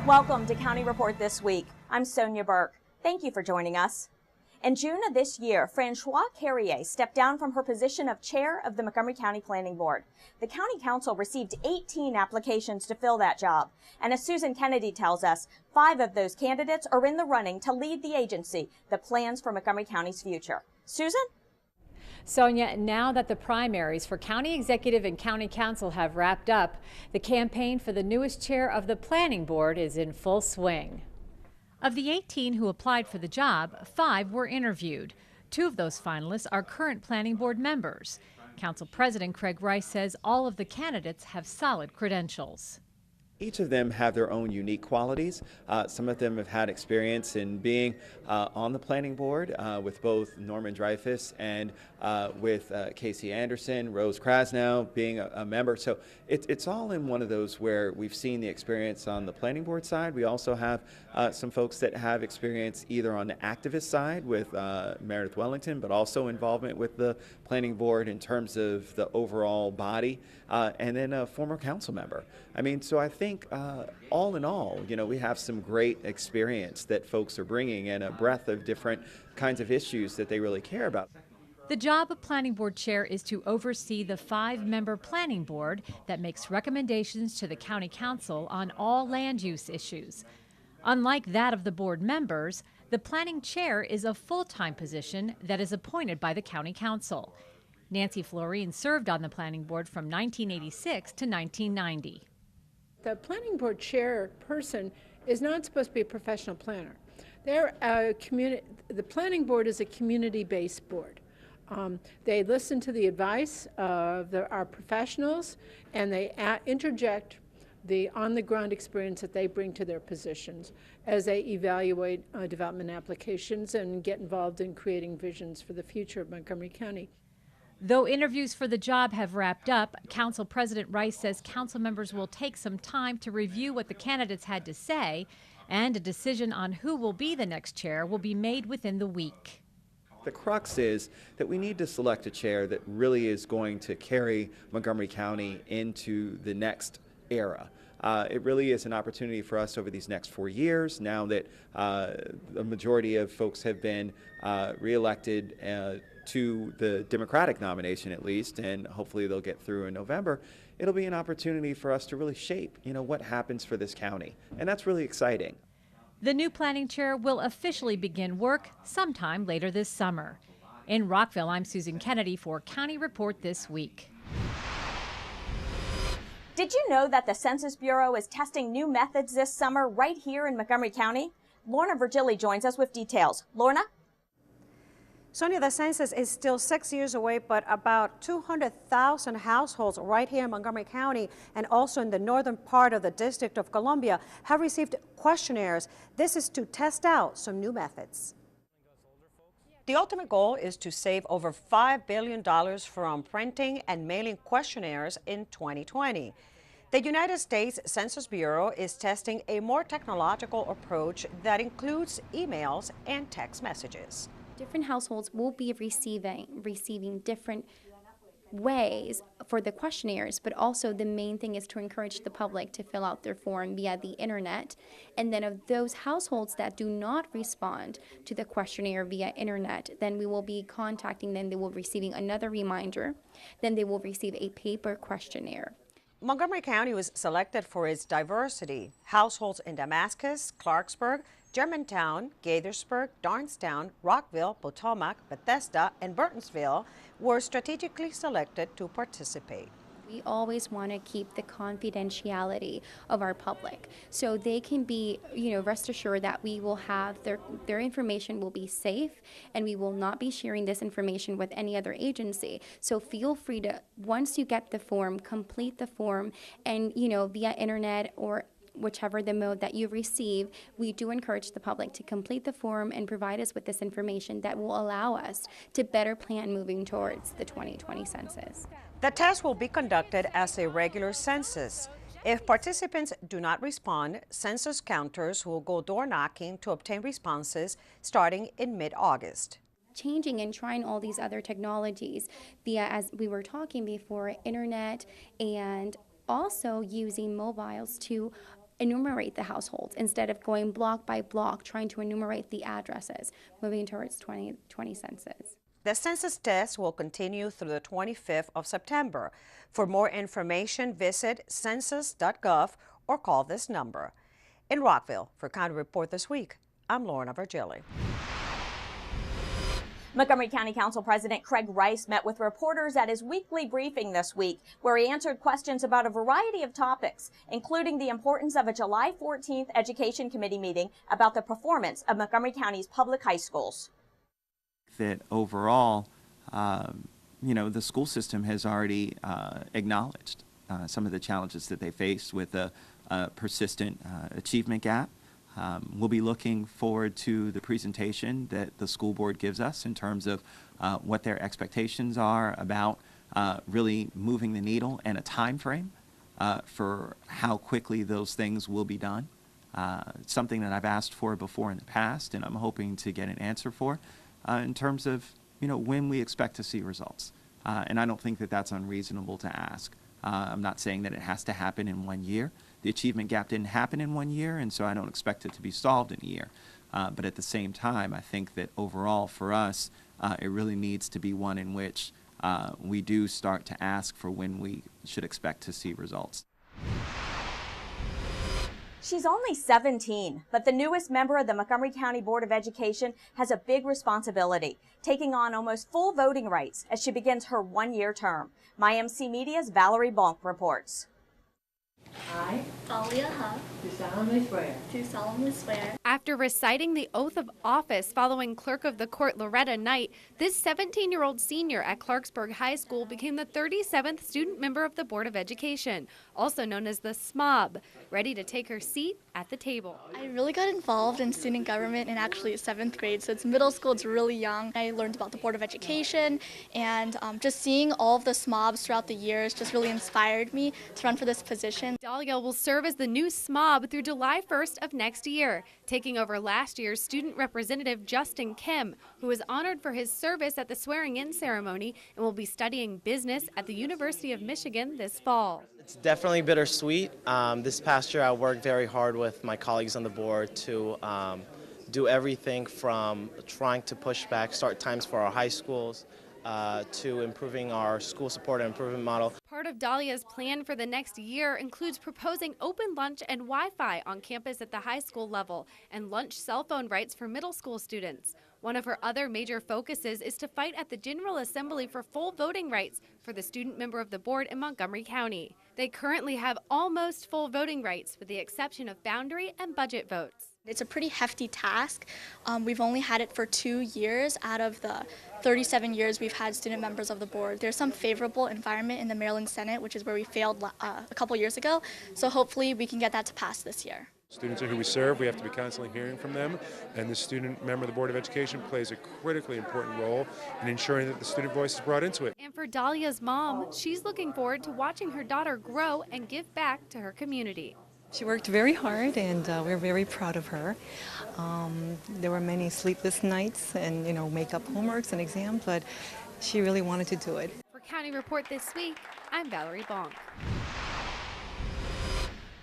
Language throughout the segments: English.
Welcome to County Report This Week. I'm Sonia Burke. Thank you for joining us. In June of this year, Francois Carrier stepped down from her position of chair of the Montgomery County Planning Board. The County Council received 18 applications to fill that job. And as Susan Kennedy tells us, 5 of those candidates are in the running to lead the agency that plans for Montgomery County's future. Susan? Sonia, now that the primaries for county executive and county council have wrapped up, the campaign for the newest chair of the planning board is in full swing. Of the 18 who applied for the job, 5 were interviewed. 2 of those finalists are current planning board members. Council President Craig Rice says all of the candidates have solid credentials. Each of them have their own unique qualities. Some of them have had experience in being on the planning board with both Norman Dreyfus and with Casey Anderson, Rose Krasnow being a member. So it's all in one of those where we've seen the experience on the planning board side. We also have some folks that have experience either on the activist side with Meredith Wellington, but also involvement with the planning board in terms of the overall body, and then a former council member. I mean, so I think all in all, you know, we have some great experience that folks are bringing and a breadth of different kinds of issues that they really care about. The job of planning board chair is to oversee the 5-member planning board that makes recommendations to the county council on all land use issues. Unlike that of the board members, the planning chair is a full-time position that is appointed by the county council. Nancy Florine served on the planning board from 1986 to 1990. The planning board chairperson is not supposed to be a professional planner. The planning board is a community-based board. They listen to the advice of our professionals, and they interject the on-the-ground experience that they bring to their positions as they evaluate development applications and get involved in creating visions for the future of Montgomery County. Though interviews for the job have wrapped up, Council President Rice says council members will take some time to review what the candidates had to say, and a decision on who will be the next chair will be made within the week. The crux is that we need to select a chair that really is going to carry Montgomery County into the next era. It really is an opportunity for us over these next 4 years, now that the majority of folks have been reelected to the Democratic nomination at least, and hopefully they'll get through in November. It'll be an opportunity for us to really shape, you know, what happens for this county, and that's really exciting. The new planning chair will officially begin work sometime later this summer. In Rockville, I'm Susan Kennedy for County Report This Week. Did you know that the Census Bureau is testing new methods this summer right here in Montgomery County? Lorna Virgili joins us with details. Lorna? Sonia, the census is still 6 years away, but about 200,000 households right here in Montgomery County and also in the northern part of the District of Columbia have received questionnaires. This is to test out some new methods. The ultimate goal is to save over $5 billion from printing and mailing questionnaires in 2020. The United States Census Bureau is testing a more technological approach that includes emails and text messages. Different households will be receiving different ways for the questionnaires, but also the main thing is to encourage the public to fill out their form via the internet. And then of those households that do not respond to the questionnaire via internet, then we will be contacting them. They will be receiving another reminder. Then they will receive a paper questionnaire. Montgomery County was selected for its diversity. Households in Damascus, Clarksburg, Germantown, Gaithersburg, Darnestown, Rockville, Potomac, Bethesda, and Burtonsville were strategically selected to participate. We always want to keep the confidentiality of our public, so they can be, rest assured that we will have their information will be safe, and we will not be sharing this information with any other agency. So feel free to, once you get the form, complete the form, and via internet or whichever the mode that you receive, we do encourage the public to complete the form and provide us with this information that will allow us to better plan moving towards the 2020 census. The test will be conducted as a regular census. If participants do not respond, census counters will go door knocking to obtain responses starting in mid-August. Changing and trying all these other technologies via, as we were talking before, internet, and also using mobiles to enumerate the households instead of going block by block trying to enumerate the addresses, moving towards 2020 census. The census test will continue through the 25th of September. For more information, visit census.gov or call this number. In Rockville, for County Report This Week, I'm Lorna Virgili. Montgomery County Council President Craig Rice met with reporters at his weekly briefing this week, where he answered questions about a variety of topics, including the importance of a July 14th Education Committee meeting about the performance of Montgomery County's public high schools. That overall, the school system has already acknowledged some of the challenges that they face with a persistent achievement gap. We'll be looking forward to the presentation that the school board gives us in terms of what their expectations are about really moving the needle and a time frame for how quickly those things will be done. It's something that I've asked for before in the past, and I'm hoping to get an answer for in terms of when we expect to see results. And I don't think that that's unreasonable to ask. I'm not saying that it has to happen in 1 year. The achievement gap didn't happen in 1 year, and so I don't expect it to be solved in a year. But at the same time, I think that overall for us, it really needs to be one in which we do start to ask for when we should expect to see results. She's only 17, but the newest member of the Montgomery County Board of Education has a big responsibility, taking on almost full voting rights as she begins her one-year term. MyMC Media's Valerie Bonk reports. I, Talia Huff, do solemnly swear. do solemnly swear. After reciting the oath of office following Clerk of the Court Loretta Knight, this 17-year-old senior at Clarksburg High School became the 37th student member of the Board of Education, also known as the SMOB, ready to take her seat at the table. I really got involved in student government in actually 7th grade, so it's middle school, it's really young. I learned about the Board of Education, and just seeing all of the SMOBs throughout the years just really inspired me to run for this position. Dahlia will serve as the new SMOB through July 1st of next year, taking over last year's student representative Justin Kim, who was honored for his service at the swearing-in ceremony and will be studying business at the University of Michigan this fall. It's definitely bittersweet. This past year I worked very hard with my colleagues on the board to do everything from trying to push back start times for our high schools to improving our school support and improvement model. Part of Dahlia's plan for the next year includes proposing open lunch and Wi-Fi on campus at the high school level and lunch cell phone rights for middle school students. One of her other major focuses is to fight at the General Assembly for full voting rights for the student member of the board in Montgomery County. They currently have almost full voting rights with the exception of boundary and budget votes. It's a pretty hefty task. We've only had it for 2 years out of the 37 years we've had student members of the board. There's some favorable environment in the Maryland Senate, which is where we failed a couple years ago, so hopefully we can get that to pass this year. Students are who we serve. We have to be constantly hearing from them, and the student member of the Board of Education plays a critically important role in ensuring that the student voice is brought into it. And for Dahlia's mom, she's looking forward to watching her daughter grow and give back to her community. She worked very hard, and we're very proud of her. There were many sleepless nights and, make up homeworks and exams, but she really wanted to do it. For County Report This Week, I'm Valerie Bonk.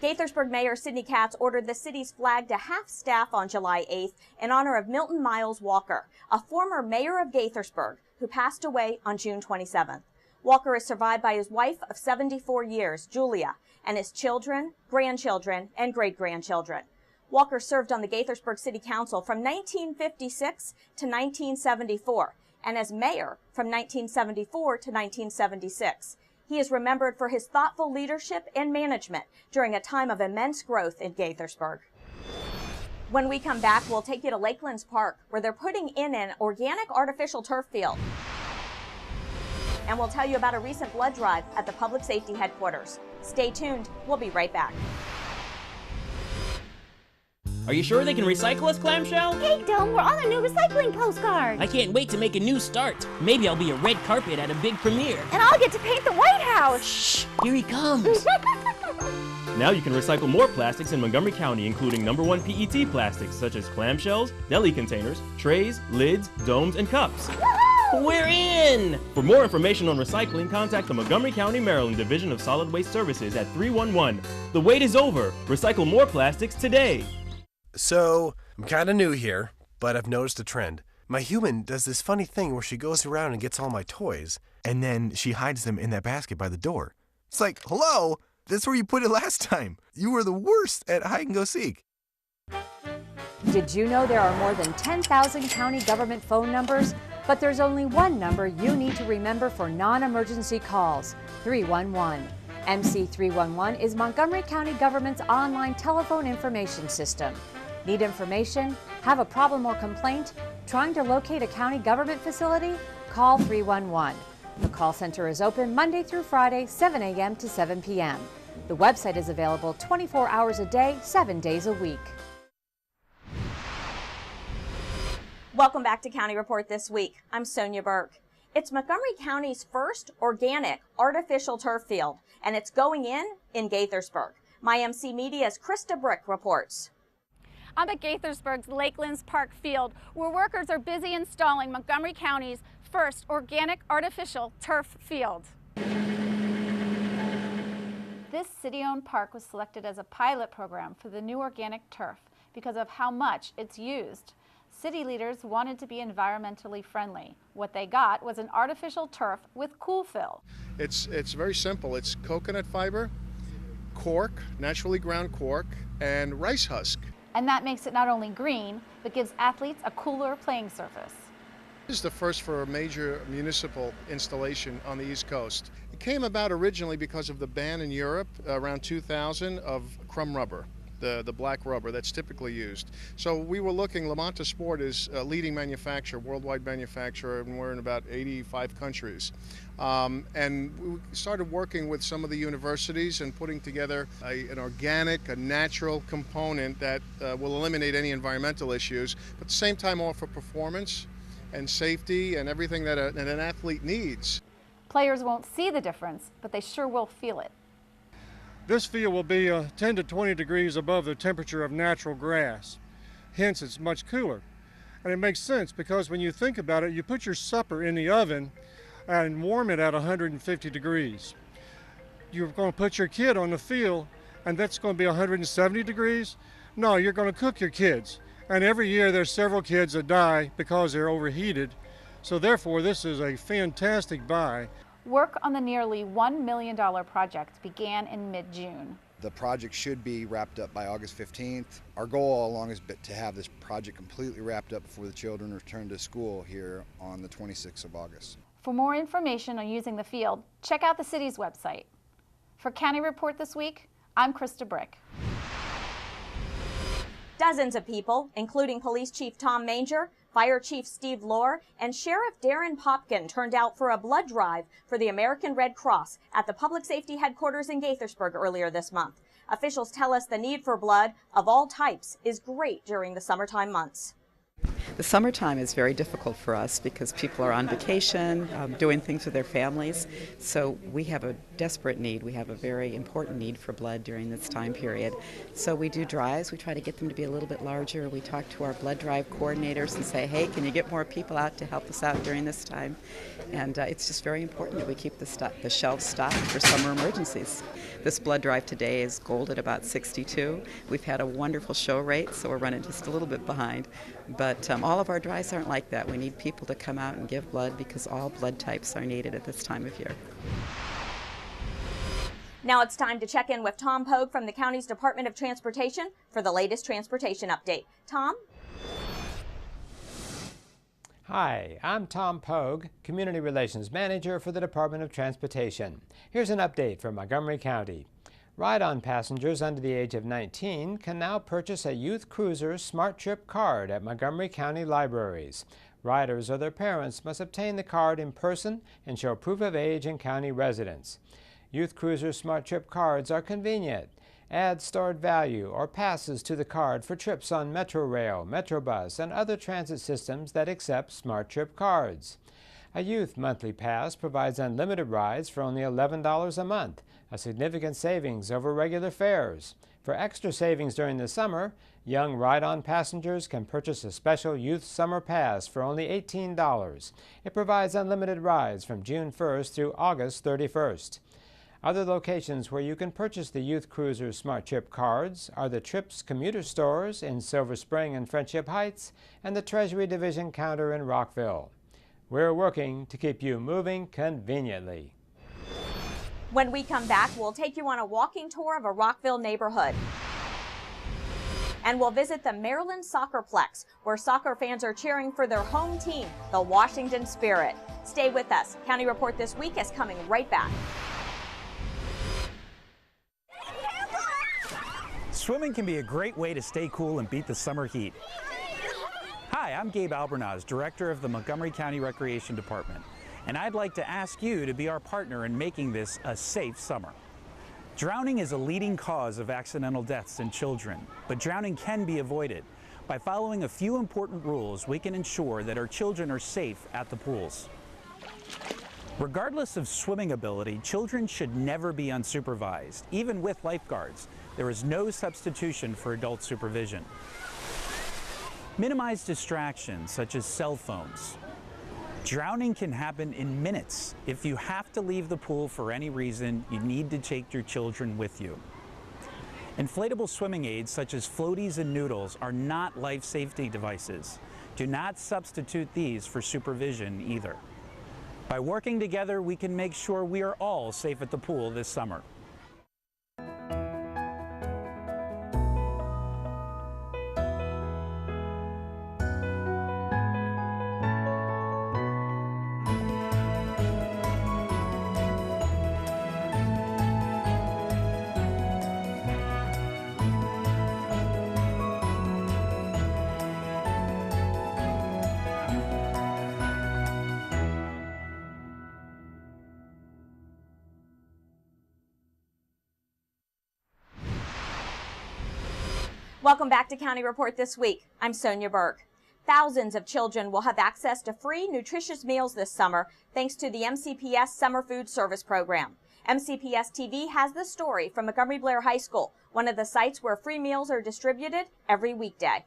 Gaithersburg Mayor Sidney Katz ordered the city's flag to half-staff on July 8th in honor of Milton Miles Walker, a former mayor of Gaithersburg who passed away on June 27th. Walker is survived by his wife of 74 years, Julia, and his children, grandchildren, and great-grandchildren. Walker served on the Gaithersburg City Council from 1956 to 1974, and as mayor from 1974 to 1976. He is remembered for his thoughtful leadership and management during a time of immense growth in Gaithersburg. When we come back, we'll take you to Lakelands Park, where they're putting in an organic artificial turf field. And we'll tell you about a recent blood drive at the Public Safety Headquarters. Stay tuned. We'll be right back. Are you sure they can recycle us, Clamshell? Hey, Dome, we're on a new recycling postcard. I can't wait to make a new start. Maybe I'll be a red carpet at a big premiere. And I'll get to paint the White House. Shh, here he comes. Now you can recycle more plastics in Montgomery County, including #1 PET plastics such as clamshells, deli containers, trays, lids, domes, and cups. Woohoo! We're in! For more information on recycling, contact the Montgomery County, Maryland Division of Solid Waste Services at 311. The wait is over. Recycle more plastics today. So, I'm kind of new here, but I've noticed a trend. My human does this funny thing where she goes around and gets all my toys, and then she hides them in that basket by the door. It's like, hello, that's where you put it last time. You were the worst at hide and go seek. Did you know there are more than 10,000 county government phone numbers? But there's only one number you need to remember for non-emergency calls, 311. MC 311 is Montgomery County government's online telephone information system. Need information? Have a problem or complaint? Trying to locate a county government facility? Call 311. The call center is open Monday through Friday, 7 a.m. to 7 p.m. The website is available 24 hours a day, 7 days a week. Welcome back to County Report This Week. I'm Sonia Burke. It's Montgomery County's first organic artificial turf field, and it's going in Gaithersburg. My MC Media's Krista Brick reports. I'm at Gaithersburg's Lakelands Park Field, where workers are busy installing Montgomery County's first organic artificial turf field. This city-owned park was selected as a pilot program for the new organic turf because of how much it's used. City leaders wanted to be environmentally friendly. What they got was an artificial turf with cool fill. It's very simple. It's coconut fiber, cork, naturally ground cork, and rice husk. And that makes it not only green, but gives athletes a cooler playing surface. This is the first for a major municipal installation on the East Coast. It came about originally because of the ban in Europe around 2000 of crumb rubber. The black rubber that's typically used. So we were looking, Lamont Sport is a leading manufacturer, worldwide manufacturer, and we're in about 85 countries. And we started working with some of the universities and putting together an organic, a natural component that will eliminate any environmental issues, but at the same time offer performance and safety and everything that an athlete needs. Players won't see the difference, but they sure will feel it. This field will be 10 to 20 degrees above the temperature of natural grass. Hence, it's much cooler. And it makes sense because when you think about it, you put your supper in the oven and warm it at 150 degrees. You're going to put your kid on the field and that's going to be 170 degrees? No, you're going to cook your kids. And every year there's several kids that die because they're overheated. So therefore, this is a fantastic buy. Work on the nearly $1 million project began in mid-June. The project should be wrapped up by August 15th. Our goal all along is to have this project completely wrapped up before the children return to school here on the 26th of August. For more information on using the field, check out the city's website. For County Report This Week, I'm Krista Brick. Dozens of people, including Police Chief Tom Manger, Fire Chief Steve Lohr, and Sheriff Darren Popkin turned out for a blood drive for the American Red Cross at the Public Safety Headquarters in Gaithersburg earlier this month. Officials tell us the need for blood of all types is great during the summertime months. The summertime is very difficult for us because people are on vacation, doing things with their families. So we have a desperate need. We have a very important need for blood during this time period. So we do drives. We try to get them to be a little bit larger. We talk to our blood drive coordinators and say, hey, can you get more people out to help us out during this time? And it's just very important that we keep the shelves stocked for summer emergencies. This blood drive today is gold at about 62. We've had a wonderful show rate, so we're running just a little bit behind. But all of our drives aren't like that. We need people to come out and give blood because all blood types are needed at this time of year. Now it's time to check in with Tom Pogue from the county's Department of Transportation for the latest transportation update. Tom? Hi, I'm Tom Pogue, Community Relations Manager for the Department of Transportation. Here's an update from Montgomery County. Ride-on passengers under the age of 19 can now purchase a Youth Cruiser Smart Trip card at Montgomery County libraries. Riders or their parents must obtain the card in person and show proof of age and county residence. Youth Cruiser Smart Trip cards are convenient. Add stored value or passes to the card for trips on Metrorail, Metrobus, and other transit systems that accept Smart Trip cards. A youth monthly pass provides unlimited rides for only $11 a month. a significant savings over regular fares. For extra savings during the summer, young ride-on passengers can purchase a special Youth Summer Pass for only $18. It provides unlimited rides from June 1st through August 31st. Other locations where you can purchase the Youth Cruiser Smart Trip cards are the Trips commuter stores in Silver Spring and Friendship Heights and the Treasury Division counter in Rockville. We're working to keep you moving conveniently. When we come back, we'll take you on a walking tour of a Rockville neighborhood. And we'll visit the Maryland Soccerplex, where soccer fans are cheering for their home team, the Washington Spirit. Stay with us. County Report This Week is coming right back. Swimming can be a great way to stay cool and beat the summer heat. Hi, I'm Gabe Albernaz, Director of the Montgomery County Recreation Department, and I'd like to ask you to be our partner in making this a safe summer. Drowning is a leading cause of accidental deaths in children, but drowning can be avoided. By following a few important rules, we can ensure that our children are safe at the pools. Regardless of swimming ability, children should never be unsupervised, even with lifeguards. There is no substitution for adult supervision. Minimize distractions such as cell phones. Drowning can happen in minutes. If you have to leave the pool for any reason, you need to take your children with you. Inflatable swimming aids such as floaties and noodles are not life safety devices. Do not substitute these for supervision either. By working together, we can make sure we are all safe at the pool this summer. Welcome back to County Report This Week. I'm Sonia Burke. Thousands of children will have access to free, nutritious meals this summer thanks to the MCPS Summer Food Service Program. MCPS TV has the story from Montgomery Blair High School, one of the sites where free meals are distributed every weekday.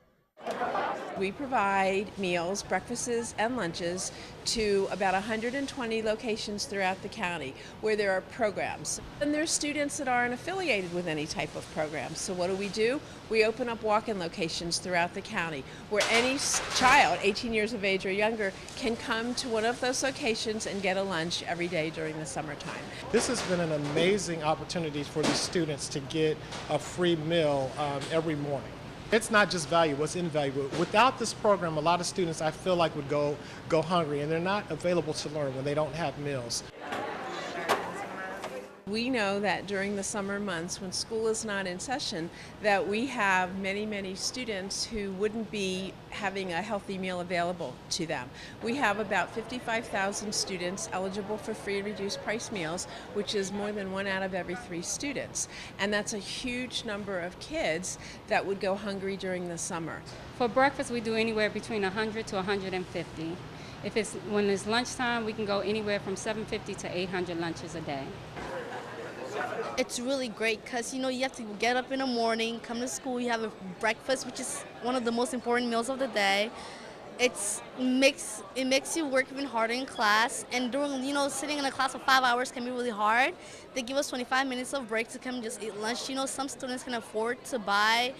We provide meals, breakfasts, and lunches to about 120 locations throughout the county where there are programs. And there's students that aren't affiliated with any type of program. So what do? We open up walk-in locations throughout the county where any child, 18 years of age or younger, can come to one of those locations and get a lunch every day during the summertime. This has been an amazing opportunity for these students to get a free meal every morning. It's not just valuable, it's invaluable. Without this program, a lot of students I feel like would go hungry, and they're not available to learn when they don't have meals. We know that during the summer months when school is not in session that we have many students who wouldn't be having a healthy meal available to them. We have about 55,000 students eligible for free and reduced price meals, which is more than 1 out of every 3 students. And that's a huge number of kids that would go hungry during the summer. For breakfast, we do anywhere between 100 to 150. When it's lunchtime, we can go anywhere from 750 to 800 lunches a day. It's really great because, you have to get up in the morning, come to school, you have a breakfast, which is one of the most important meals of the day. It makes you work even harder in class, and during, sitting in a class for 5 hours can be really hard. They give us 25 minutes of break to come just eat lunch. Some students can afford to buy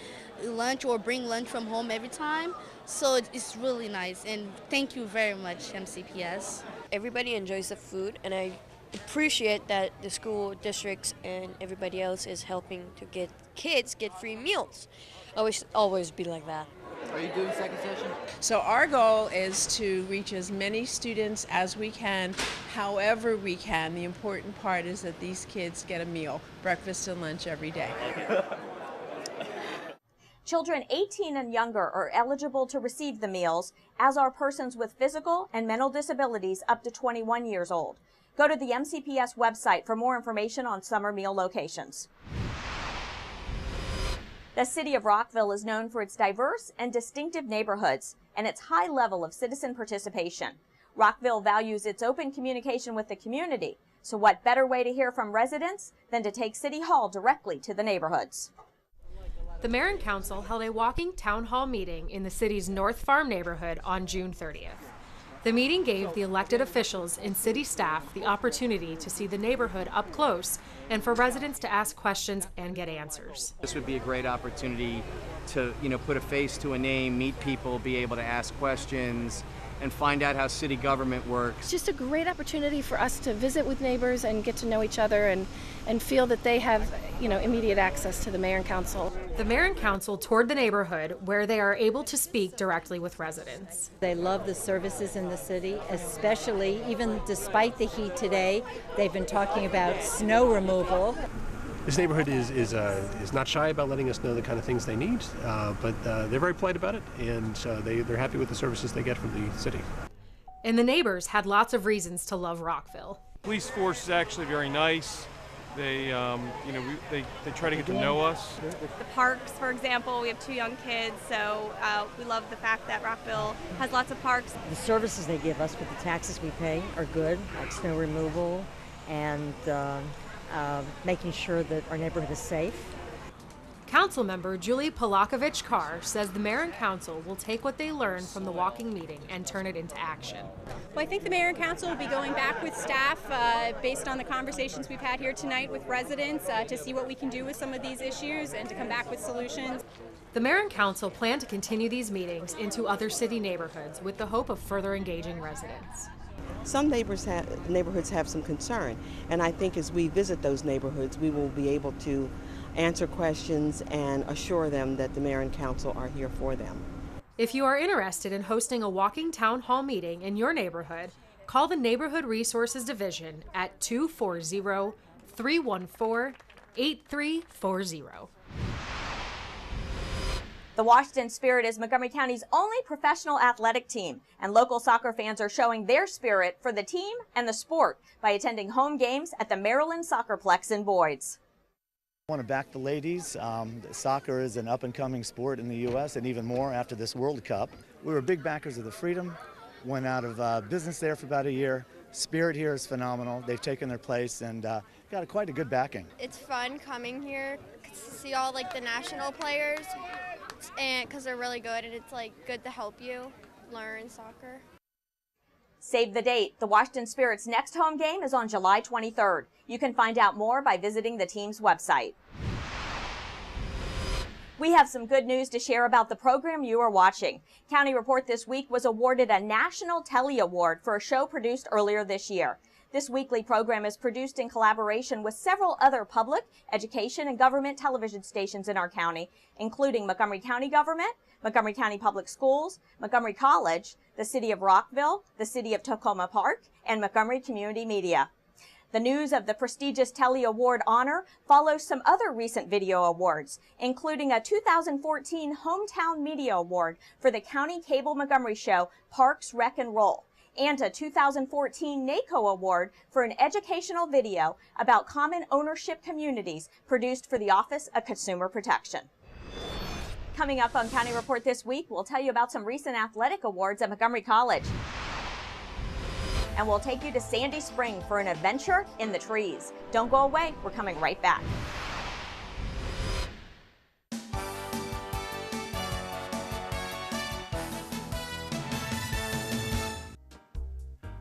lunch or bring lunch from home every time, so it's really nice, and thank you very much, MCPS. Everybody enjoys the food, and I appreciate that the school districts and everybody else is helping to get kids get free meals. I wish it always be like that. Are you doing second session? So our goal is to reach as many students as we can, however we can. The important part is that these kids get a meal, breakfast and lunch every day. Children 18 and younger are eligible to receive the meals, as are persons with physical and mental disabilities up to 21 years old. Go to the MCPS website for more information on summer meal locations. The city of Rockville is known for its diverse and distinctive neighborhoods and its high level of citizen participation. Rockville values its open communication with the community, So what better way to hear from residents than to take City Hall directly to the neighborhoods? The Mayor and Council held a walking town hall meeting in the city's North Farm neighborhood on June 30th. The meeting gave the elected officials and city staff the opportunity to see the neighborhood up close and for residents to ask questions and get answers. This would be a great opportunity to, put a face to a name, meet people, be able to ask questions, and find out how city government works. It's just a great opportunity for us to visit with neighbors and get to know each other and feel that they have, immediate access to the mayor and council. The mayor and council toured the neighborhood where they are able to speak directly with residents. They love the services in the city, especially, even despite the heat today, they've been talking about snow removal. This neighborhood is not shy about letting us know the kind of things they need, but they're very polite about it, and they're happy with the services they get from the city. And the neighbors had lots of reasons to love Rockville. Police force is actually very nice. They, they try to get to know us. The parks, for example, we have 2 young kids, so we love the fact that Rockville has lots of parks. The services they give us with the taxes we pay are good, like snow removal and making sure that our neighborhood is safe. Councilmember Julie Polakovich-Carr says the mayor and council will take what they learned from the walking meeting and turn it into action. Well, I think the mayor and council will be going back with staff based on the conversations we've had here tonight with residents to see what we can do with some of these issues and to come back with solutions. The mayor and council plan to continue these meetings into other city neighborhoods with the hope of further engaging residents. Some neighborhoods have some concern, and I think as we visit those neighborhoods, we will be able to answer questions and assure them that the mayor and council are here for them. If you are interested in hosting a walking town hall meeting in your neighborhood, call the Neighborhood Resources Division at 240-314-8340. The Washington Spirit is Montgomery County's only professional athletic team, and local soccer fans are showing their spirit for the team and the sport by attending home games at the Maryland Soccerplex in Boyd's. I want to back the ladies. Soccer is an up-and-coming sport in the U.S. and even more after this World Cup. We were big backers of the Freedom, went out of business there for about a year. Spirit here is phenomenal. They've taken their place and got quite a good backing. It's fun coming here to see all the national players, and because they're really good, and it's good to help you learn soccer. Save the date. The Washington Spirit's next home game is on July 23rd. You can find out more by visiting the team's website. We have some good news to share about the program you are watching. County Report this week was awarded a National Telly Award for a show produced earlier this year. This weekly program is produced in collaboration with several other public, education, and government television stations in our county, including Montgomery County Government, Montgomery County Public Schools, Montgomery College, the City of Rockville, the City of Tacoma Park, and Montgomery Community Media. The news of the prestigious Telly Award honor follows some other recent video awards, including a 2014 Hometown Media Award for the County Cable Montgomery show Parks, Rec, and Roll, and a 2014 NACO Award for an educational video about common ownership communities produced for the Office of Consumer Protection. Coming up on County Report this week, we'll tell you about some recent athletic awards at Montgomery College. And we'll take you to Sandy Spring for an adventure in the trees. Don't go away, we're coming right back.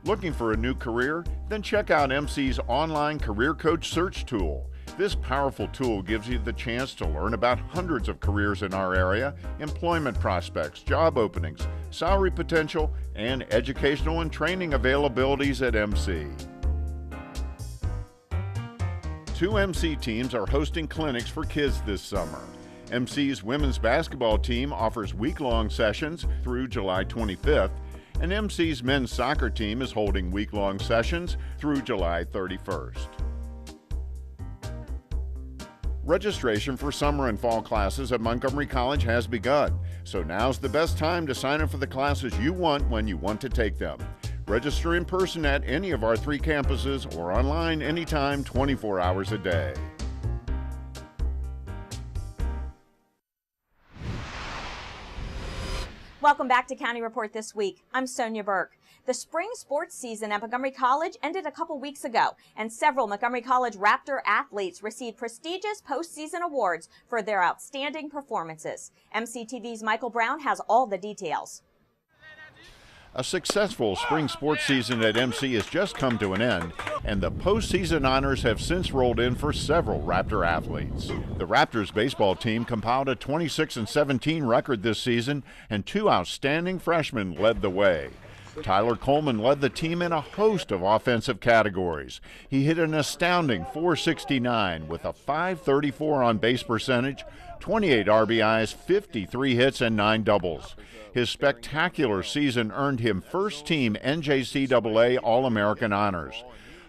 Looking for a new career? Then check out MC's online career coach search tool. This powerful tool gives you the chance to learn about hundreds of careers in our area, employment prospects, job openings, salary potential, and educational and training availabilities at MC. 2 MC teams are hosting clinics for kids this summer. MC's women's basketball team offers week-long sessions through July 25th, and MC's men's soccer team is holding week-long sessions through July 31st. Registration for summer and fall classes at Montgomery College has begun, so now's the best time to sign up for the classes you want when you want to take them. Register in person at any of our 3 campuses or online anytime, 24 hours a day. Welcome back to County Report this week. I'm Sonia Burke. The spring sports season at Montgomery College ended a couple weeks ago, and several Montgomery College Raptor athletes received prestigious postseason awards for their outstanding performances. MCTV's Michael Brown has all the details. A successful spring sports season at MC has just come to an end, and the postseason honors have since rolled in for several Raptor athletes. The Raptors baseball team compiled a 26-17 record this season, and two outstanding freshmen led the way. Tyler Coleman led the team in a host of offensive categories. He hit an astounding .469 with a .534 on-base percentage, 28 RBIs, 53 hits, and 9 doubles. His spectacular season earned him first-team NJCAA All-American honors.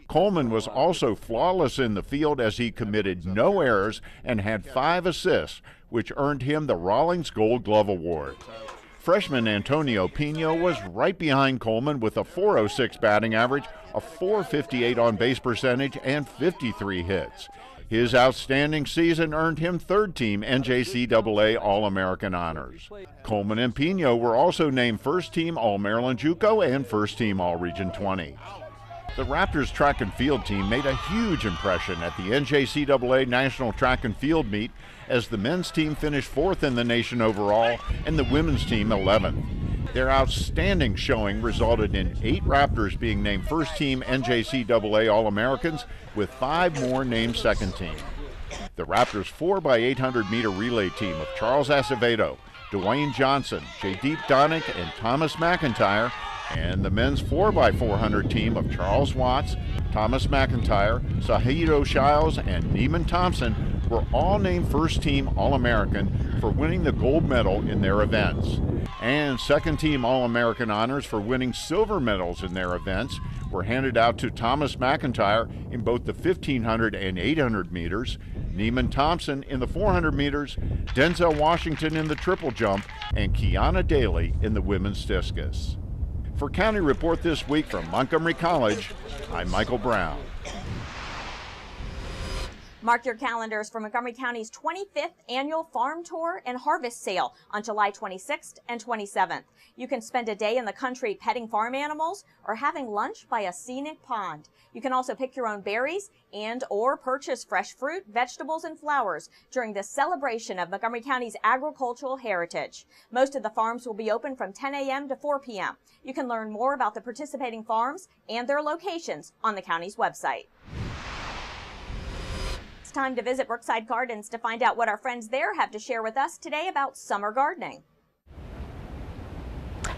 Coleman was also flawless in the field as he committed no errors and had 5 assists, which earned him the Rawlings Gold Glove Award. Freshman Antonio Pino was right behind Coleman with a .406 batting average, a .458 on-base percentage, and 53 hits. His outstanding season earned him third-team NJCAA All-American honors. Coleman and Pino were also named first-team All-Maryland JUCO and first-team All-Region 20. The Raptors track and field team made a huge impression at the NJCAA National Track and Field Meet as the men's team finished 4th in the nation overall and the women's team 11th. Their outstanding showing resulted in 8 Raptors being named first-team NJCAA All-Americans, with 5 more named second-team. The Raptors 4x800 meter relay team of Charles Acevedo, Dwayne Johnson, Jaydeep Donick, and Thomas McIntyre, and the men's 4x400 team of Charles Watts, Thomas McIntyre, Sahido Shiles, and Neiman Thompson were all named first-team All-American for winning the gold medal in their events. And second-team All-American honors for winning silver medals in their events were handed out to Thomas McIntyre in both the 1,500 and 800 meters, Neiman Thompson in the 400 meters, Denzel Washington in the triple jump, and Kiana Daly in the women's discus. For County Report this week from Montgomery College, I'm Michael Brown. Mark your calendars for Montgomery County's 25th Annual Farm Tour and Harvest Sale on July 26th and 27th. You can spend a day in the country petting farm animals or having lunch by a scenic pond. You can also pick your own berries and or purchase fresh fruit, vegetables, and flowers during this celebration of Montgomery County's agricultural heritage. Most of the farms will be open from 10 a.m. to 4 p.m. You can learn more about the participating farms and their locations on the county's website. It's time to visit Brookside Gardens to find out what our friends there have to share with us today about summer gardening.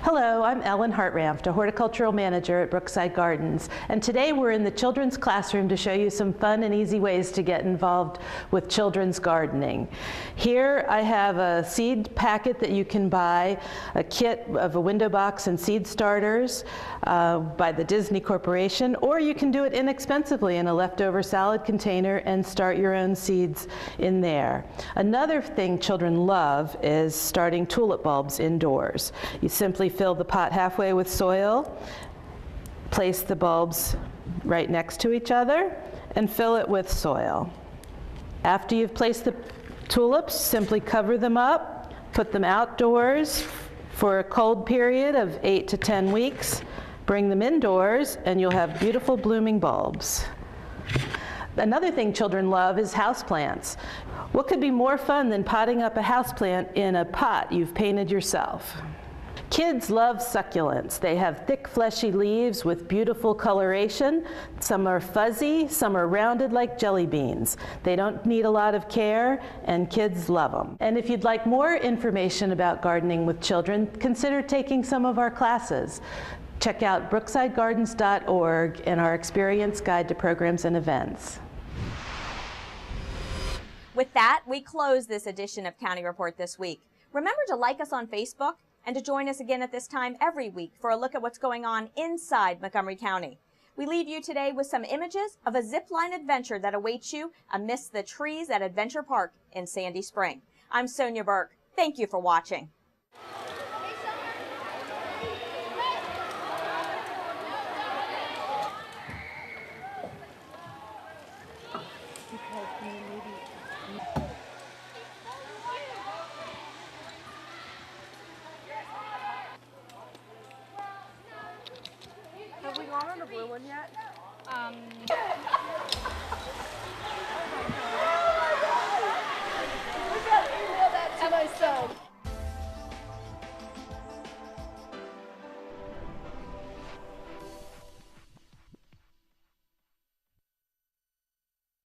Hello, I'm Ellen Hartramft, a horticultural manager at Brookside Gardens, and today we're in the children's classroom to show you some fun and easy ways to get involved with children's gardening. Here I have a seed packet that you can buy, a kit of a window box and seed starters by the Disney Corporation, or you can do it inexpensively in a leftover salad container and start your own seeds in there. Another thing children love is starting tulip bulbs indoors. You simply fill the pot halfway with soil, place the bulbs right next to each other, and fill it with soil. After you've placed the tulips, simply cover them up, put them outdoors for a cold period of 8 to 10 weeks, bring them indoors, and you'll have beautiful blooming bulbs. Another thing children love is houseplants. What could be more fun than potting up a houseplant in a pot you've painted yourself? Kids love succulents. They have thick, fleshy leaves with beautiful coloration. Some are fuzzy, some are rounded like jelly beans. They don't need a lot of care, and kids love them. And if you'd like more information about gardening with children, consider taking some of our classes. Check out brooksidegardens.org and our Experience Guide to Programs and Events. With that, we close this edition of County Report this week. Remember to like us on Facebook and to join us again at this time every week for a look at what's going on inside Montgomery County. We leave you today with some images of a zip-line adventure that awaits you amidst the trees at Adventure Park in Sandy Spring. I'm Sonia Burke. Thank you for watching. Have we gone on a blue one yet?